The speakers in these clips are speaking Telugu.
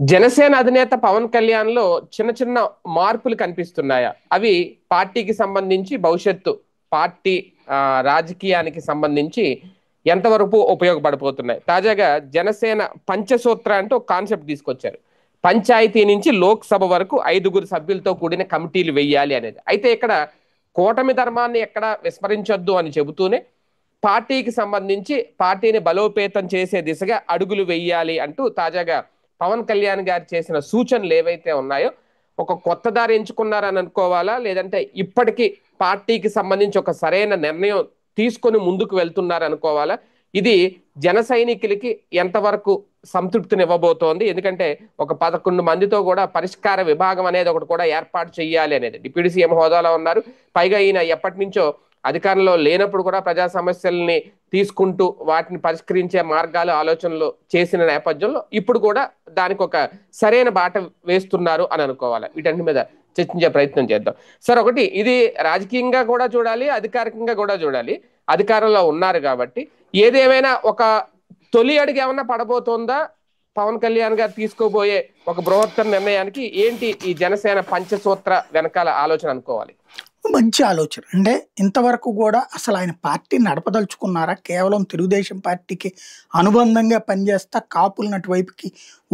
జనసేన అధినేత పవన్ కళ్యాణ్ లో చిన్న చిన్న మార్పులు కనిపిస్తున్నాయా? అవి పార్టీకి సంబంధించి భవిష్యత్తు పార్టీ రాజకీయానికి సంబంధించి ఎంతవరకు ఉపయోగపడబోతున్నాయి? తాజాగా జనసేన పంచసూత్ర అంటూ ఒక కాన్సెప్ట్ తీసుకొచ్చారు. పంచాయతీ నుంచి లోక్సభ వరకు 5గురు సభ్యులతో కూడిన కమిటీలు వెయ్యాలి అనేది. అయితే ఇక్కడ కూటమి ధర్మాన్ని ఎక్కడ విస్మరించొద్దు అని చెబుతూనే పార్టీకి సంబంధించి పార్టీని బలోపేతం చేసే దిశగా అడుగులు వెయ్యాలి అంటూ తాజాగా పవన్ కళ్యాణ్ గారు చేసిన సూచనలు ఏవైతే ఉన్నాయో ఒక కొత్త దారి ఎంచుకున్నారని అనుకోవాలా, లేదంటే ఇప్పటికీ పార్టీకి సంబంధించి ఒక సరైన నిర్ణయం తీసుకొని ముందుకు వెళ్తున్నారు అనుకోవాలా? ఇది జన సైనికులకి ఎంతవరకు సంతృప్తినివ్వబోతోంది? ఎందుకంటే ఒక 11 మందితో కూడా పరిష్కార విభాగం అనేది ఒకటి కూడా ఏర్పాటు చేయాలి అనేది. డిప్యూటీ సీఎం హోదాలో ఉన్నారు. పైగా ఈయన ఎప్పటి నుంచో అధికారంలో లేనప్పుడు కూడా ప్రజా సమస్యల్ని తీసుకుంటూ వాటిని పరిష్కరించే మార్గాలు ఆలోచనలు చేసిన నేపథ్యంలో ఇప్పుడు కూడా దానికి ఒక సరైన బాట వేస్తున్నారు అని అనుకోవాలి. వీటన్నిటి మీద చర్చించే ప్రయత్నం చేద్దాం. సార్, ఒకటి ఇది రాజకీయంగా కూడా చూడాలి, అధికారికంగా కూడా చూడాలి. అధికారంలో ఉన్నారు కాబట్టి ఏదేమైనా ఒక తొలి అడుగు ఏమన్నా పడబోతోందా పవన్ కళ్యాణ్ గారు తీసుకోబోయే ఒక బృహత్తర నిర్ణయానికి? ఏంటి ఈ జనసేన పంచసూత్ర వెనకాల ఆలోచన అనుకోవాలి? మంచి ఆలోచన. అంటే ఇంతవరకు కూడా అసలు ఆయన పార్టీ నడపదలుచుకున్నారా, కేవలం తెలుగుదేశం పార్టీకి అనుబంధంగా పనిచేస్తా కాపులను అటువైపుకి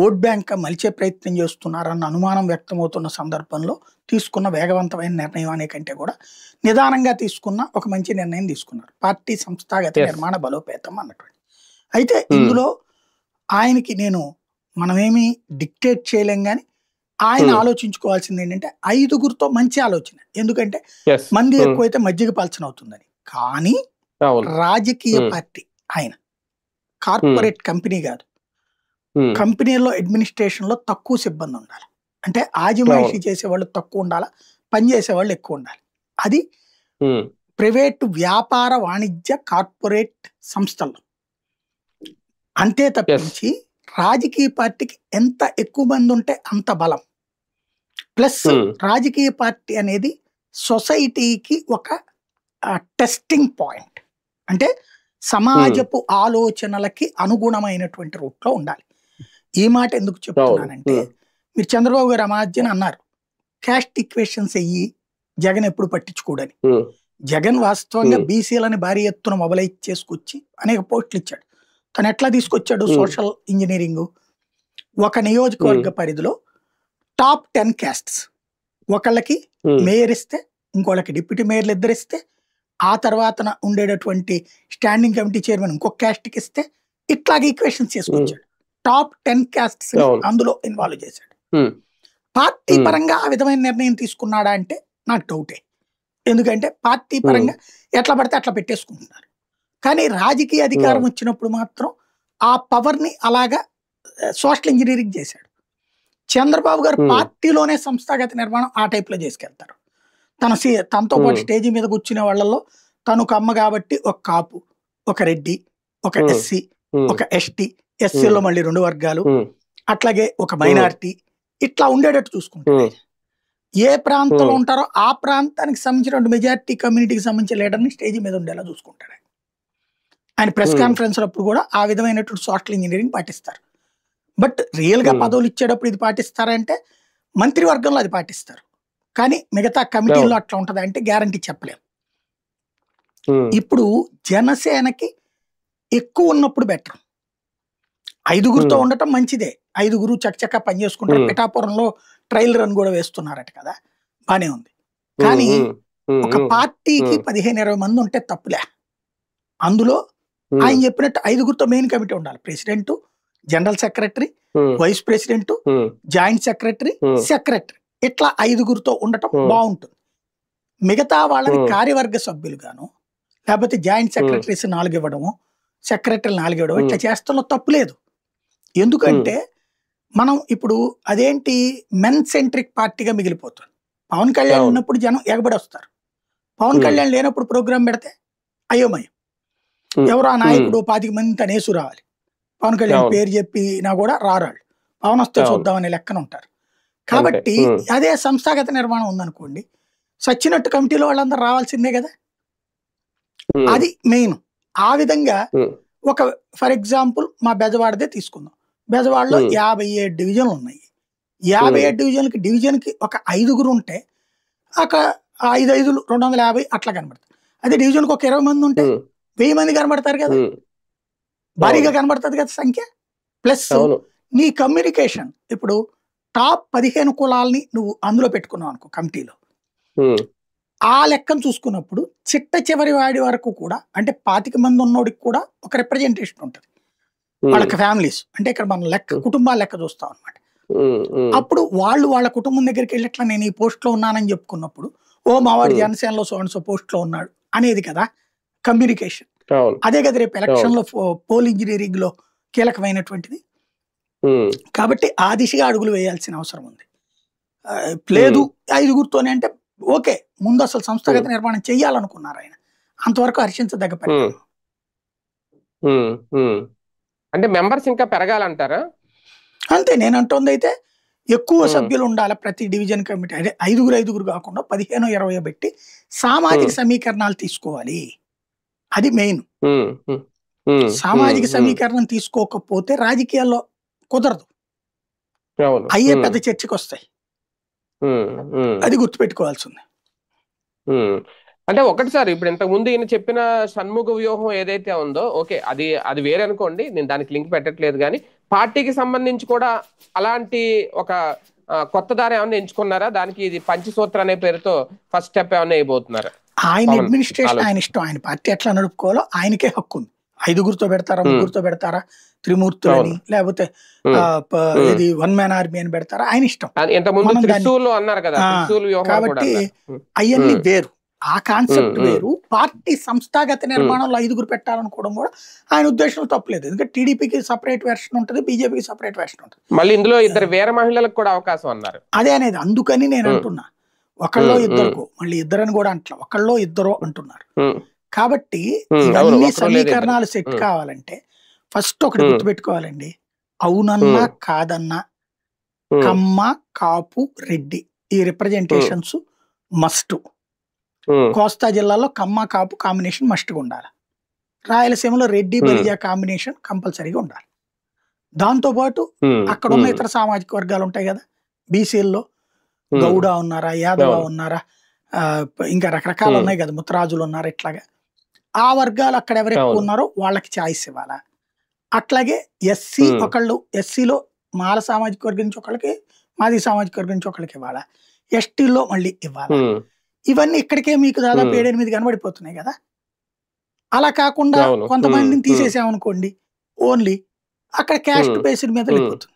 ఓట్ బ్యాంక్ మలిచే ప్రయత్నం చేస్తున్నారన్న అనుమానం వ్యక్తమవుతున్న సందర్భంలో తీసుకున్న వేగవంతమైన నిర్ణయం అనే కంటే కూడా నిదానంగా తీసుకున్న ఒక మంచి నిర్ణయం తీసుకున్నారు. పార్టీ సంస్థాగత నిర్మాణ బలోపేతం అన్నటువంటి. అయితే ఇందులో ఆయనకి మనమేమి డిక్టేట్ చేయలేం, కానీ ఆయన ఆలోచించుకోవాల్సింది ఏంటంటే 5గురితో మంచి ఆలోచన. ఎందుకంటే మంది ఎక్కువైతే మజ్జిగ పలచన అవుతుందని. కానీ రాజకీయ పార్టీ ఆయన, కార్పొరేట్ కంపెనీ కాదు. కంపెనీలో అడ్మినిస్ట్రేషన్ లో తక్కువ సిబ్బంది ఉండాలి. అంటే ఆజిమాయిషీ చేసేవాళ్ళు తక్కువ ఉండాలా, పని చేసేవాళ్ళు ఎక్కువ ఉండాలి. అది ప్రైవేటు వ్యాపార వాణిజ్య కార్పొరేట్ సంస్థల్లో. అంతే తప్పించి రాజకీయ పార్టీకి ఎంత ఎక్కువ మంది ఉంటే అంత బలం. ప్లస్ రాజకీయ పార్టీ అనేది సొసైటీకి ఒక టెస్టింగ్ పాయింట్. అంటే సమాజపు ఆలోచనలకి అనుగుణమైనటువంటి రూట్లో ఉండాలి. ఈ మాట ఎందుకు చెప్తున్నానంటే, మీరు చంద్రబాబు గారు అమాధ్యని అన్నారు, క్యాస్ట్ ఈక్వేషన్స్ అయ్యి జగన్ ఎప్పుడు పట్టించుకోడని. జగన్ వాస్తవంగా బీసీలని భారీ ఎత్తున మొబలైజ్ చేసుకొచ్చి అనేక పోస్టులు ఇచ్చాడు. తను ఎట్లా తీసుకొచ్చాడు? Social engineering. ఒక నియోజకవర్గ పరిధిలో టాప్ 10 క్యాస్ట్స్, ఒకళ్ళకి మేయర్ ఇస్తే ఇంకోళ్ళకి డిప్యూటీ మేయర్లు ఇద్దరు ఇస్తే, ఆ తర్వాత ఉండేటటువంటి స్టాండింగ్ కమిటీ చైర్మన్ ఇంకొక క్యాస్ట్కి ఇస్తే, ఇట్లాగే ఈక్వేషన్స్ చేసుకొచ్చాడు. టాప్ 10 క్యాస్ట్స్ అందులో ఇన్వాల్వ్ చేశాడు. పార్టీ పరంగా ఆ విధమైన నిర్ణయం తీసుకున్నాడా అంటే నాకు డౌటే. ఎందుకంటే పార్టీ పరంగా ఎట్లా పడితే అట్లా పెట్టేసుకుంటున్నారు. కానీ రాజకీయ అధికారం వచ్చినప్పుడు మాత్రం ఆ పవర్ని అలాగా సోషల్ ఇంజనీరింగ్ చేశాడు. చంద్రబాబు గారు పార్టీలోనే సంస్థాగత నిర్మాణం ఆ టైప్లో చేసుకెళ్తారు. తనతో పాటు స్టేజీ మీద కూర్చునే వాళ్ళల్లో తను ఒక అమ్మ కాబట్టి ఒక కాపు, ఒక రెడ్డి, ఒక ఎస్సీ, ఒక ఎస్టీ, ఎస్సీలో మళ్ళీ 2 వర్గాలు, అట్లాగే ఒక మైనారిటీ, ఇట్లా ఉండేటట్టు చూసుకుంటారు. ఏ ప్రాంతంలో ఉంటారో ఆ ప్రాంతానికి సంబంధించిన మెజారిటీ కమ్యూనిటీకి సంబంధించిన లీడర్ని స్టేజీ మీద ఉండేలా చూసుకుంటాడు. ఆయన ప్రెస్ కాన్ఫరెన్స్ అప్పుడు కూడా ఆ విధమైనటువంటి సోషల్ ఇంజనీరింగ్ పాటిస్తారు. బట్ రియల్ గా పదవులు ఇచ్చేటప్పుడు ఇది పాటిస్తారంటే మంత్రివర్గంలో అది పాటిస్తారు, కానీ మిగతా కమిటీల్లో అట్లా ఉంటది అంటే గ్యారంటీ చెప్పలేము. ఇప్పుడు జనసేనకి ఎక్కువ ఉన్నప్పుడు బెటర్. 5గురితో ఉండటం మంచిదే. 5గురు చక్కచక్క పని చేసుకుంటారు. పిఠాపురంలో ట్రయల్ రన్ కూడా వేస్తున్నారట కదా, బానే ఉంది. కానీ ఒక పార్టీకి 15-20 మంది ఉంటే తప్పులే. అందులో ఆయన చెప్పినట్టు 5గురితో మెయిన్ కమిటీ ఉండాలి. President, general secretary, vice president, joint secretary, secretary, ఇట్లా 5గురితో ఉండటం బాగుంటుంది. మిగతా వాళ్ళని కార్యవర్గ సభ్యులు గాను, లేకపోతే జాయింట్ సెక్రటరీస్ 4 ఇవ్వడము, సెక్రటరీలు 4 ఇవ్వడం, ఇట్లా చేస్తున్న తప్పు లేదు. ఎందుకంటే మనం ఇప్పుడు అదేంటి మెన్ సెంట్రిక్ పార్టీగా మిగిలిపోతుంది. పవన్ కళ్యాణ్ ఉన్నప్పుడు జనం ఎగబడి వస్తారు. పవన్ కళ్యాణ్ లేనప్పుడు ప్రోగ్రాం పెడితే అయోమయం. ఎవరో ఆ నాయకుడు 25 మంది తనేసు రావాలి. పవన్ కళ్యాణ్ పేరు చెప్పినా కూడా రారాళ్ళు. పవన్ వస్తే చూద్దామనే లెక్కన ఉంటారు. కాబట్టి అదే సంస్థాగత నిర్మాణం ఉందనుకోండి, సచ్చినట్టు కమిటీలో వాళ్ళందరూ రావాల్సిందే కదా. అది మెయిన్. ఆ విధంగా ఒక ఫర్ ఎగ్జాంపుల్ మా బెజవాడదే తీసుకుందాం. బెజవాడలో 57 డివిజన్లు ఉన్నాయి. 57 డివిజన్కి ఒక 5గురు ఉంటే అక్కడ 5 250 అట్లా కనబడతారు. అదే డివిజన్కి ఒక 20 మంది ఉంటే 1000 మంది కనబడతారు కదా, భారీగా కనబడుతుంది కదా సంఖ్య. ప్లస్ నీ కమ్యూనికేషన్, ఇప్పుడు టాప్ 15 కులాలని నువ్వు అందులో పెట్టుకున్నావు అనుకో కమిటీలో, ఆ లెక్కను చూసుకున్నప్పుడు చిట్ట చివరి వాడి వరకు కూడా, అంటే 25 మంది ఉన్నోడికి కూడా ఒక రిప్రజెంటేషన్ ఉంటుంది వాళ్ళకి ఫ్యామిలీస్. అంటే ఇక్కడ మనం లెక్క కుటుంబాల లెక్క చూస్తాం అనమాట. అప్పుడు వాళ్ళ కుటుంబం దగ్గరికి వెళ్ళి ఇట్లా నేను ఈ పోస్ట్ లో ఉన్నానని చెప్పుకున్నప్పుడు, ఓ మావాడు జనసేనలో సో పోస్ట్ లో ఉన్నాడు అనేది కదా కమ్యూనికేషన్. అదే కదా రేపు ఎలక్షన్ లో పోల్ ఇంజనీరింగ్ లో కీలకమైనటువంటిది. కాబట్టి ఆ దిశగా అడుగులు వేయాల్సిన అవసరం ఉంది. లేదు 5గురితోనే అంటే ఓకే, ముందు అసలు సంస్థాగత నిర్మాణం చెయ్యాలనుకున్నారు ఆయన, అంతవరకు హర్షించదగ్గ పరిణామం. అంటే మెంబర్స్ ఇంకా పెరగాలంటారా? అంతే నేను అంటోంది. అయితే ఎక్కువ సభ్యులు ఉండాలి ప్రతి డివిజన్ కమిటీ. అదే 5గురు కాకుండా 15-20 పెట్టి సామాజిక సమీకరణాలు తీసుకోవాలి. అది మెయిన్. సామాజిక సమీకరణం తీసుకోకపోతే రాజకీయాల్లో కుదరదు, అయ్యే పెద్ద చర్చకు వస్తాయి. అది గుర్తుపెట్టుకోవాల్సింది. అంటే ఒకటి సార్, ఇప్పుడు ఇంతకు ముందు ఈయన చెప్పిన షణ్ముఖ వ్యూహం ఏదైతే ఉందో, ఓకే అది వేరే అనుకోండి, నేను దానికి లింక్ పెట్టట్లేదు. కానీ పార్టీకి సంబంధించి కూడా అలాంటి ఒక కొత్త దారి ఏమన్నా ఎంచుకున్నారా? దానికి ఇది పంచసూత్ర అనే పేరుతో ఫస్ట్ స్టెప్ ఏమన్నా వేయబోతున్నారా? ఆయన అడ్మినిస్ట్రేషన్ ఆయన ఇష్టం, ఆయన పార్టీ ఎట్లా నడుపుకోవాలో ఆయనకే హక్కు ఉంది. 5గురితో పెడతారా, 3గురితో పెడతారా, త్రిమూర్తులని, లేకపోతే ఇది 1 man ఆర్మీ అని పెడతారా, ఆయన ఇష్టం. కాబట్టి అవన్నీ వేరు, ఆ కాన్సెప్ట్ వేరు. పార్టీ సంస్థాగత నిర్మాణంలో 5గురు పెట్టాలనుకోవడం కూడా ఆయన ఉద్దేశంలో తప్పలేదు. ఎందుకంటే టీడీపీకి సపరేట్ వెర్షన్ ఉంటుంది, బీజేపీకి సపరేట్ వెర్షన్ ఉంటుంది. మళ్ళీ ఇందులో ఇద్దరు వేరే మహిళలకు కూడా అవకాశం అన్నారు. అదే అనేది, అందుకని నేను అంటున్నా ఒకళ్ళో ఇద్దరుకు, మళ్ళీ ఇద్దరని కూడా అంటలా, ఒకళ్ళో ఇద్దరు అంటున్నారు. కాబట్టి ఇవన్నీ సమీకరణాలు సెట్ కావాలంటే ఫస్ట్ ఒకటి గుర్తుపెట్టుకోవాలండి, అవునన్నా కాదన్నా కమ్మ, కాపు, రెడ్డి ఈ రిప్రజెంటేషన్స్ మస్ట్. కోస్తా జిల్లాలో కమ్మ, కాపు కాంబినేషన్ మస్ట్గా ఉండాలి. రాయలసీమలో రెడ్డి, బలిజా కాంబినేషన్ కంపల్సరీగా ఉండాలి. దాంతోపాటు అక్కడ ఉన్న ఇతర సామాజిక వర్గాలు ఉంటాయి కదా, బీసీల్లో గౌడ ఉన్నారా, యాదవ ఉన్నారా, ఇంకా రకరకాలు ఉన్నాయి కదా, ముత్తరాజులు ఉన్నారా, ఇట్లాగా ఆ వర్గాలు అక్కడ ఎవరు ఎక్కువ ఉన్నారో వాళ్ళకి ఛాయిస్ ఇవ్వాలా. అట్లాగే ఎస్సీ ఒకళ్ళు, ఎస్సీలో మాల సామాజిక వర్గం నుంచి ఒకళ్ళకి, మాది సామాజిక వర్గం నుంచి ఒకళ్ళకి ఇవ్వాలా, ఎస్టీలో మళ్ళీ ఇవ్వాలా. ఇవన్నీ ఇక్కడికే మీకు దాదాపు 7-8 కనబడిపోతున్నాయి కదా. అలా కాకుండా కొంతమందిని తీసేసామనుకోండి, ఓన్లీ అక్కడ క్యాస్ట్ బేస్డ్ మీద వెళ్ళిపోతుంది.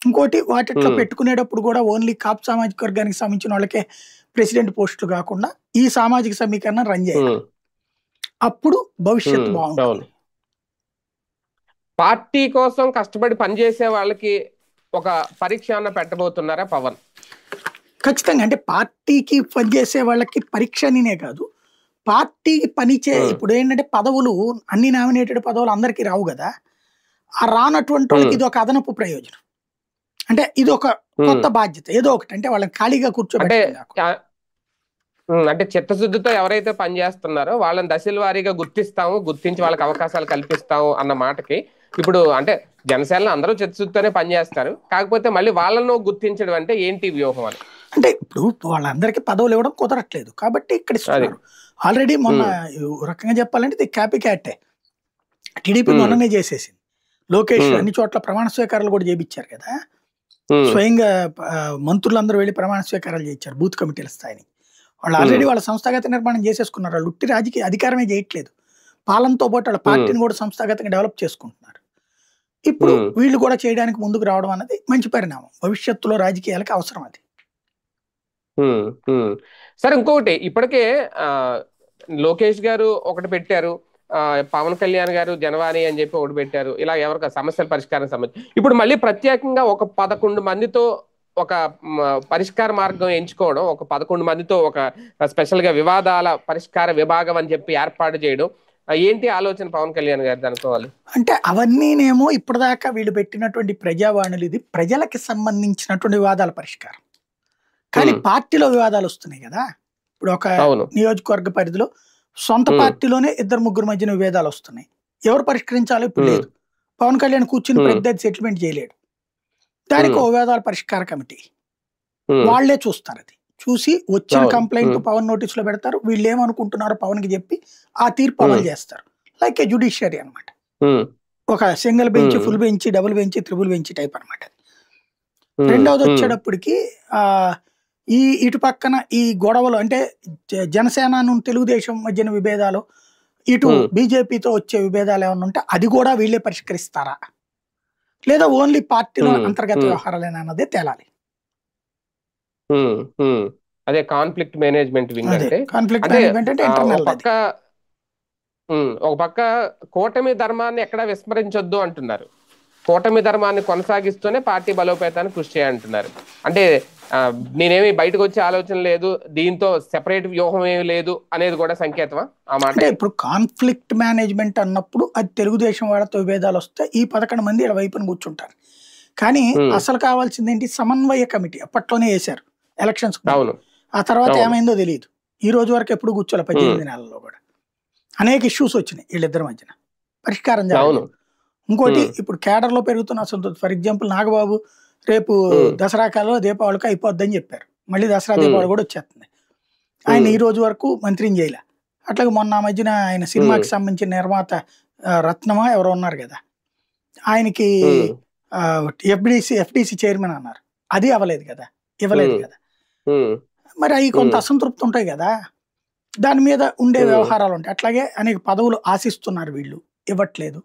ఇంకోటి వాటిట్లో పెట్టుకునేటప్పుడు కూడా ఓన్లీ కాపు సామాజిక వర్గానికి సంబంధించిన వాళ్ళకే ప్రెసిడెంట్ పోస్టులు కాకుండా ఈ సామాజిక సమీకరణం రన్ చేయాలి. అప్పుడు భవిష్యత్తు బాగుంటుంది. పార్టీ కోసం కష్టపడి పనిచేసే వాళ్ళకి ఒక పరీక్ష అన్న పెట్టబోతున్నారా పవన్? ఖచ్చితంగా. అంటే పార్టీకి పనిచేసే వాళ్ళకి పరీక్ష అనినే కాదు, పార్టీకి ఇప్పుడు ఏంటంటే పదవులు అన్ని నామినేటెడ్ పదవులు అందరికీ రావు కదా. ఆ రానటువంటి వాళ్ళకి ఇది ఒక అదనపు ప్రయోజనం. అంటే ఇది ఒక కొత్త బాధ్యత, ఏదో ఒకటి. అంటే వాళ్ళని ఖాళీగా కూర్చోబెట్టే, అంటే చిత్తశుద్ధితో ఎవరైతే పనిచేస్తున్నారో వాళ్ళని దశల వారీగా గుర్తించి వాళ్ళకి అవకాశాలు కల్పిస్తాము అన్న మాటకి, ఇప్పుడు అంటే జనసేనలో అందరూ చిత్తశుద్ధితోనే పనిచేస్తారు, కాకపోతే మళ్ళీ వాళ్ళను గుర్తించడం అంటే ఏంటి వ్యూహం అని. అంటే ఇప్పుడు వాళ్ళందరికీ పదవులు ఇవ్వడం కుదరట్లేదు కాబట్టి ఇక్కడ ఇస్తున్నారు. ఆల్రెడీ మొన్న రకంగా చెప్పాలంటే ఇది కాపీ క్యాటే. టీడీపీ మొన్ననే చేసేసింది. లోకేష్ అన్ని చోట్ల ప్రమాణ స్వీకారాలు కూడా చేయించారు కదా, స్వయంగా మంత్రులందరూ వెళ్ళి ప్రమాణ స్వీకారాలు చేయించారు బూత్ కమిటీల స్థాయిని. వాళ్ళు ఆల్రెడీ వాళ్ళ సంస్థాగత నిర్మాణం చేసేసుకున్నారు. వాళ్ళు ఉట్టి రాజకీయ అధికారమే చేయట్లేదు, పాలనతో పాటు వాళ్ళ పార్టీని కూడా సంస్థాగతంగా డెవలప్ చేసుకుంటున్నారు. ఇప్పుడు వీళ్ళు కూడా చేయడానికి ముందుకు రావడం అన్నది మంచి పరిణామం, భవిష్యత్తులో రాజకీయాలకు అవసరం అది. సరే, ఇంకొకటి, ఇప్పటికే లోకేష్ గారు ఒకటి పెట్టారు, పవన్ కళ్యాణ్ గారు జనవాణి అని చెప్పి ఒకటి పెట్టారు, ఇలా ఎవరికి సమస్యల పరిష్కారం సంబంధించి. ఇప్పుడు మళ్ళీ ప్రత్యేకంగా ఒక 11 మందితో ఒక పరిష్కార మార్గం ఎంచుకోవడం, ఒక 11 మందితో ఒక స్పెషల్ గా వివాదాల పరిష్కార విభాగం అని చెప్పి ఏర్పాటు చేయడం, ఏంటి ఆలోచన పవన్ కళ్యాణ్ గారిది అనుకోవాలి? అంటే అవన్నీనేమో ఇప్పటిదాకా వీళ్ళు పెట్టినటువంటి ప్రజావాణులు ఇది ప్రజలకి సంబంధించినటువంటి వివాదాల పరిష్కారం. కానీ పార్టీలో వివాదాలు వస్తున్నాయి కదా. ఇప్పుడు ఒక నియోజకవర్గ పరిధిలో సొంత పార్టీలోనే 2-3 మధ్యన విభేదాలు వస్తున్నాయి. ఎవరు పరిష్కరించాలో ఇప్పుడు లేదు. పవన్ కళ్యాణ్ కూర్చుని ఉమ్, ప్రతి సెటిల్మెంట్ చేయలేడు. దానికి ఉమ్, ఓ వివాదాల పరిష్కార కమిటీ ఉమ్, వాళ్ళే చూస్తారు. అది చూసి వచ్చిన అవును. కంప్లైంట్ ఉమ్, పవన్ నోటీసులో పెడతారు. వీళ్ళు ఏమనుకుంటున్నారో పవన్ కి చెప్పి ఆ తీర్పు అమలు ఉమ్, చేస్తారు. లైక్ ఏ జుడిషియరీ అనమాట. ఉమ్, ఒక single bench, um, full bench, double bench, triple bench type అనమాట. ఉమ్, రెండవది ఉమ్, వచ్చేటప్పటికి ఆ ఈ ఇటు పక్కన ఈ గొడవలు అంటే జనసేన తెలుగుదేశం మధ్యన విభేదాలు, ఇటు ఉమ్, బీజేపీతో వచ్చే విభేదాలు ఏమైనా ఉంటే అది కూడా వీళ్ళే పరిష్కరిస్తారా, లేదా ఓన్లీ పార్టీలో ఉమ్, అంతర్గత ఉమ్, వ్యవహారాలేనా అన్నదే తేలాలి. ఉమ్, ఉమ్. అదే కాన్ఫ్లిక్ట్ మేనేజ్మెంట్ వింగ్ అదే అంటే. కాన్ఫ్లిక్ట్ అంటే మేనేజ్మెంట్ అంటే ఒక ఇంటర్నల్ అది. పక్క ఒక పక్క కూటమి ధర్మాన్ని ఎక్కడా విస్మరించొద్దు అంటున్నారు. కూటమి ధర్మాన్ని కొనసాగిస్తూనే పార్టీ బలోపేతాన్ని కృషి చేయంటున్నారు. అంటే ఆ, నేనేమి బయటకు వచ్చే ఆలోచన లేదు, దీంతో సెపరేట్ వ్యూహం ఏమి లేదు అనేది కూడా సంకేతమా ఆ అంటే మాటకి? ఇప్పుడు కాన్ఫ్లిక్ట్ మేనేజ్మెంట్ అన్నప్పుడు అది తెలుగుదేశం వాళ్ళతో విభేదాలు వస్తే ఈ 11 మంది ఇలా వైపున కూర్చుంటారు. కానీ ఉమ్, అసలు కావాల్సింది ఏంటి, సమన్వయ కమిటీ అప్పట్లోనే వేశారు ఎలక్షన్స్ ముందు. అవును, ఆ తర్వాత అవును. ఏమైందో తెలియదు. ఈ రోజు వరకు ఎప్పుడు కూర్చోలే, ఉమ్, 18 నెలల్లో కూడా అనేక ఇష్యూస్ వచ్చినాయి వీళ్ళిద్దరి మధ్యన, పరిష్కారం అవును. జరగలేదు. ఇంకోటి ఉమ్, ఇప్పుడు కేడర్లో పెరుగుతున్న అసంతృప్తి. ఫర్ ఎగ్జాంపుల్ నాగబాబు రేపు ఉమ్, దసరా కాలంలో దీపావళికి అయిపోద్దని చెప్పారు. మళ్ళీ దసరా ఉమ్, దీపావళి కూడా వచ్చేస్తుంది. ఆయన ఉమ్, ఈ రోజు వరకు మంత్రిని చేయలే. అట్లాగే మొన్న ఆ మధ్యన ఆయన ఉమ్, సినిమాకి సంబంధించిన నిర్మాత రత్నమా ఎవరో ఉన్నారు కదా, ఆయనకి ఉమ్, ఎఫ్డిసి చైర్మన్ అన్నారు. అది అవ్వలేదు కదా, ఇవ్వలేదు ఉమ్, కదా. ఉమ్, మరి అవి కొంత ఉమ్, అసంతృప్తి ఉంటాయి కదా, దాని మీద ఉండే ఉమ్, వ్యవహారాలు ఉంటాయి. అట్లాగే అనేక పదవులు ఆశిస్తున్నారు వీళ్ళు, ఇవ్వట్లేదు.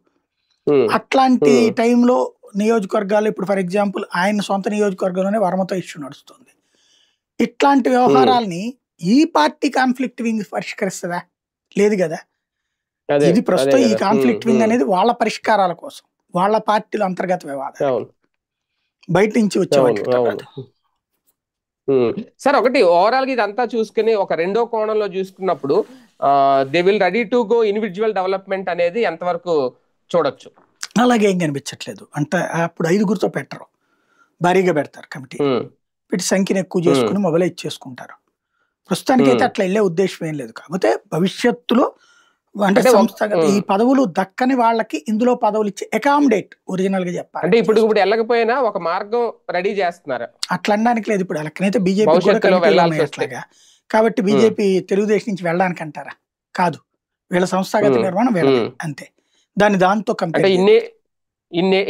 ఉమ్, అట్లాంటి ఉమ్, టైంలో నియోజకవర్గాలు ఇప్పుడు ఫర్ ఎగ్జాంపుల్ ఆయన సొంత నియోజకవర్గంలోనే వర్మతో ఇష్యూ నడుస్తుంది. ఇట్లాంటి ఉమ్. వ్యవహారాల్ని ఈ పార్టీ కాన్ఫ్లిక్ట్ వింగ్ పరిష్కరిస్తుందా? లేదు కదా. అదే ఇది అదే ప్రస్తుతం ఈ కదా. ఉమ్, కాన్ఫ్లిక్ట్ వింగ్ ఉమ్, అనేది వాళ్ళ పరిష్కారాల కోసం, వాళ్ళ పార్టీల అంతర్గత వివాదాలకి, అవును, బయట నుంచి వచ్చే అవును, వాటితో అవును. కాదు. సార్, ఒకటి ఓవరాల్ గా ఇదంతా చూసుకుని ఒక రెండో కోణంలో చూసుకున్నప్పుడు they will ready to go individual development అనేది ఎంతవరకు చూడొచ్చు? అలాగే ఏం కనిపించట్లేదు. అంటే అప్పుడు 5గురితో పెట్టరు, భారీగా పెడతారు కమిటీలు. ఉమ్, పెట్టి సంఖ్యను ఎక్కువ ఉమ్, చేసుకుని మొబైలైజ్ చేసుకుంటారు. ప్రస్తుతానికైతే ఉమ్. అట్లా వెళ్ళే ఉద్దేశం ఏం లేదు. కాకపోతే భవిష్యత్తులో అంటే అంటే సంస్థగత ఈ పదవులు దక్కని వాళ్ళకి ఇందులో పదవులు ఇచ్చి అకామిడేట్, ఒరిజినల్ గా అంటే చెప్పాలంటే ఇప్పుడు చేస్తారు. ఇప్పుడు వెళ్ళకపోయినా ఒక మార్గం రెడీ చేస్తున్నారు అట్లా అనడానికి లేదు. ఇప్పుడు ఎలక్కనైతే బీజేపీకి కూడా భవిష్యత్తులో కమిటీలు వెళ్ళాల్సి ఉన్నాయి వస్తే. అట్లాగా. కాబట్టి ఉమ్, బీజేపీ తెలుగుదేశం నుంచి వెళ్ళడానికి అంటారా? కాదు, వీళ్ళ సంస్థాగత ఉమ్, నిర్మాణం వీళ్ళది ఉమ్. అంతే. దాంతో అంటే కంపేర్ చేయకూడదు.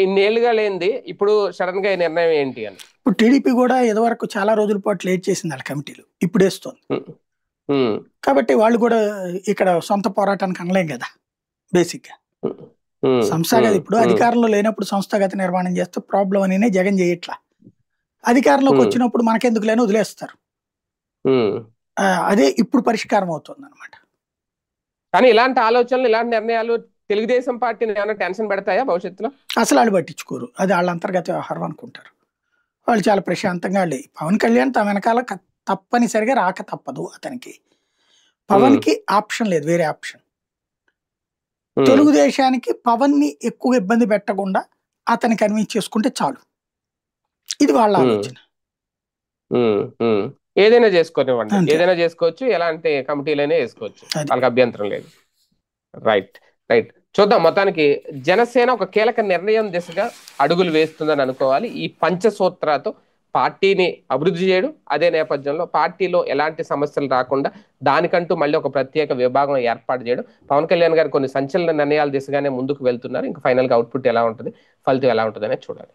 ఇన్నేళ్లుగా లేనిది ఇప్పుడు సడన్ గా ఈ నిర్ణయం ఏంటి అని? ఇప్పుడు టీడీపీ కూడా ఇదివరకు చాలా రోజుల పాటు లేట్ చేసింది వాళ్ళ కమిటీలు, ఇప్పుడు వేస్తుంది. ఉమ్, ఉమ్, కాబట్టి వాళ్ళు కూడా ఇక్కడ సొంత పోరాటానికి అనలేం కదా. బేసిక్ గా ఉమ్, ఉమ్, సంస్థాగత ఉమ్, ఇప్పుడు ఉమ్, అధికారంలో లేనప్పుడు సంస్థాగత నిర్మాణం చేస్తే ప్రాబ్లం అని జగన్ చేయట్లా. అధికారంలోకి ఉమ్, వచ్చినప్పుడు మనకెందుకు లేని వదిలేస్తారు. ఉమ్. అదే ఇప్పుడు పరిష్కారం అవుతుంది అనమాట. కానీ ఇలాంటి ఆలోచనలు, ఇలాంటి నిర్ణయాలు తెలుగుదేశం పార్టీని ఏమైనా టెన్షన్ పెడతాయా భవిష్యత్తులో? అసలు వాళ్ళు పట్టించుకోరు, అది వాళ్ళ అంతర్గత వ్యవహారం అనుకుంటారు. వాళ్ళు చాలా ప్రశాంతంగా పవన్ కళ్యాణ్ తమ వెనకాల తప్పనిసరిగా రాక తప్పదు అతనికి. పవన్ ఉమ్, కి ఆప్షన్ లేదు, వేరే ఆప్షన్. ఉమ్, తెలుగుదేశానికి పవన్ ని ఎక్కువ ఇబ్బంది పెట్టకుండా అతన్ని కన్విన్స్ చేసుకుంటే చాలు. ఇది వాళ్ళ ఉమ్, ఆలోచన. ఉమ్, ఉమ్. ఏదైనా చేసుకోనివ్వండి, అంతే. ఏదైనా చేసుకోవచ్చు, ఎలాంటి కమిటీలైనా వేసుకోవచ్చు, అది వాళ్ళకి అభ్యంతరం లేదు. Right, right. చూద్దాం. మొత్తానికి జనసేన ఒక కీలక నిర్ణయం దిశగా అడుగులు వేస్తుందని అనుకోవాలి. ఈ పంచసూత్రాలతో పార్టీని అభివృద్ధి చేయడం, అదే నేపథ్యంలో పార్టీలో ఎలాంటి సమస్యలు రాకుండా దానికంటూ మళ్ళీ ఒక ప్రత్యేక విభాగం ఏర్పాటు చేయడం. పవన్ కళ్యాణ్ గారు కొన్ని సంచలన నిర్ణయాల దిశగానే ముందుకు వెళ్తున్నారు. ఇంకా ఫైనల్ గా అవుట్పుట్ ఎలా ఉంటుంది, ఫలితం ఎలా ఉంటుంది అనేది చూడాలి.